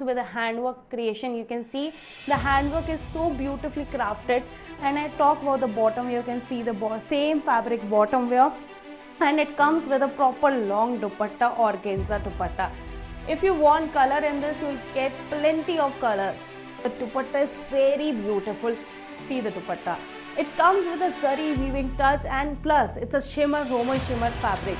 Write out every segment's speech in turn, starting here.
with a handwork creation. You can see the handwork is so beautifully crafted, and I talk about the bottom. You can see the same fabric bottom wear, and it comes with a proper long dupatta, organza dupatta. If you want color in this, you'll get plenty of colors. So dupatta is very beautiful. See the dupatta. It comes with a zari weaving touch, and plus it's a shimmer, Roman shimmer fabric.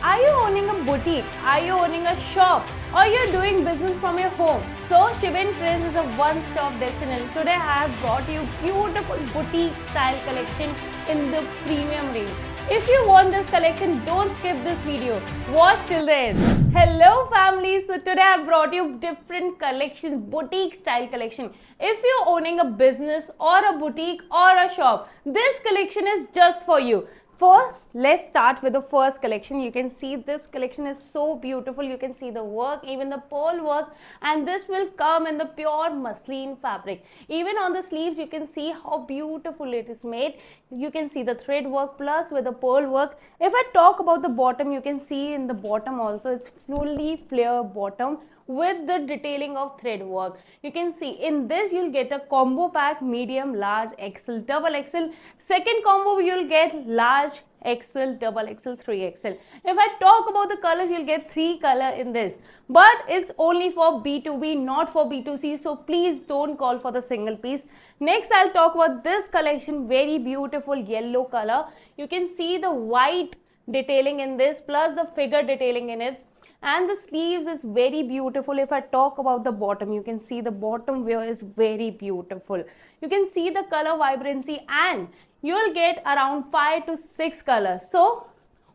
Are you owning a boutique? Are you owning a shop? Or you're doing business from your home? So Shiven Trendz is a one-stop destination. Today I have brought you beautiful boutique style collection in the premium range. If you want this collection, don't skip this video. Watch till the end. Hello family. So today I brought you different collections, boutique style collection. If you're owning a business or a boutique or a shop, this collection is just for you. First, let's start with the first collection. You can see this collection is so beautiful. You can see the work, even the pearl work, and this will come in the pure muslin fabric. Even on the sleeves, you can see how beautiful it is made. You can see the thread work plus with the pearl work. If I talk about the bottom, you can see in the bottom also, it's fully flare bottom with the detailing of thread work. You can see in this you'll get a combo pack, medium, large, XL, double XL. Second combo you'll get large, XL, double XL, 3XL. If I talk about the colors, you'll get 3 colors in this, but it's only for B2B, not for B2C, so please don't call for the single piece. Next I'll talk about this collection, very beautiful yellow color. You can see the white detailing in this plus the figure detailing in it. And the sleeves is very beautiful. If I talk about the bottom, you can see the bottom wear is very beautiful. You can see the color vibrancy, and you'll get around 5 to 6 colors. So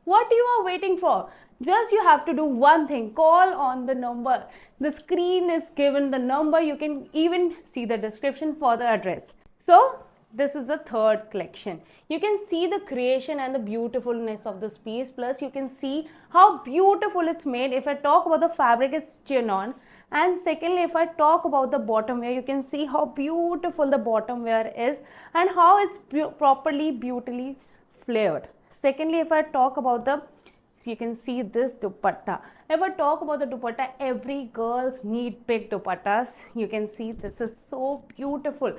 what you are waiting for? Just you have to do one thing, call on the number. The screen is given the number. You can even see the description for the address. So this is the third collection. You can see the creation and the beautifulness of this piece, plus you can see how beautiful it's made. If I talk about the fabric, it's chinon. And secondly, if I talk about the bottom wear, you can see how beautiful the bottom wear is and how it's properly beautifully flared. Secondly, if I talk about the, you can see this dupatta. If I talk about the dupatta, every girls need big dupattas. You can see this is so beautiful.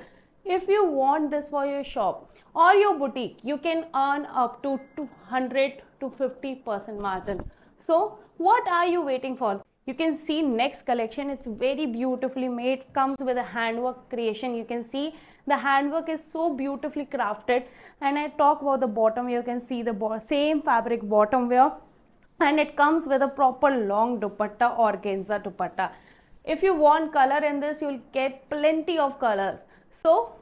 If you want this for your shop or your boutique, you can earn up to 200 to 50% margin. So what are you waiting for? You can see next collection. It's very beautifully made, comes with a handwork creation. You can see the handwork is so beautifully crafted, and I talk about the bottom. You can see the same fabric bottom wear, and it comes with a proper long dupatta, organza dupatta. If you want color in this, you'll get plenty of colors. So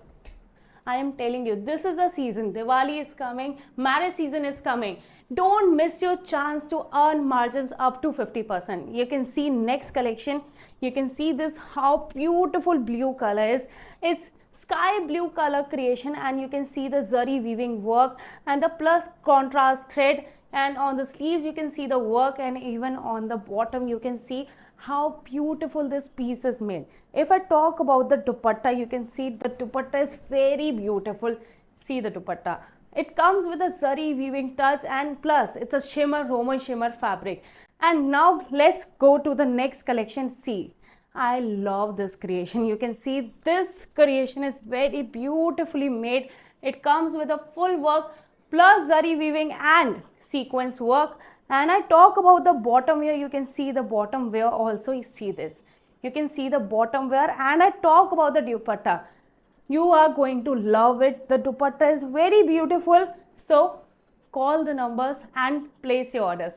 I am telling you, this is the season. Diwali is coming, marriage season is coming. Don't miss your chance to earn margins up to 50%. You can see next collection. You can see this, how beautiful blue color is. It's sky blue color creation, and you can see the zari weaving work and the plus contrast thread. And on the sleeves, you can see the work, and even on the bottom, you can see how beautiful this piece is made. If I talk about the dupatta, you can see the dupatta is very beautiful. See the dupatta. It comes with a zari weaving touch, and plus it's a shimmer, Roman shimmer fabric. And now let's go to the next collection. See, I love this creation. You can see this creation is very beautifully made. It comes with a full work plus zari weaving and sequence work. And I talk about the bottom wear. You can see the bottom wear also. You see this. You can see the bottom wear, and I talk about the dupatta. You are going to love it. The dupatta is very beautiful. So call the numbers and place your orders.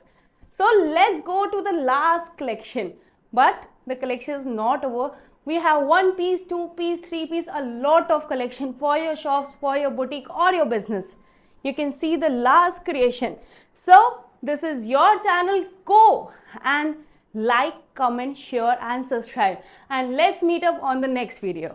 So let's go to the last collection. But the collection is not over. We have 1 piece, 2 piece, 3 piece, a lot of collection for your shops, for your boutique or your business. You can see the last creation. So this is your channel. Go and like, comment, share and subscribe, and let's meet up on the next video.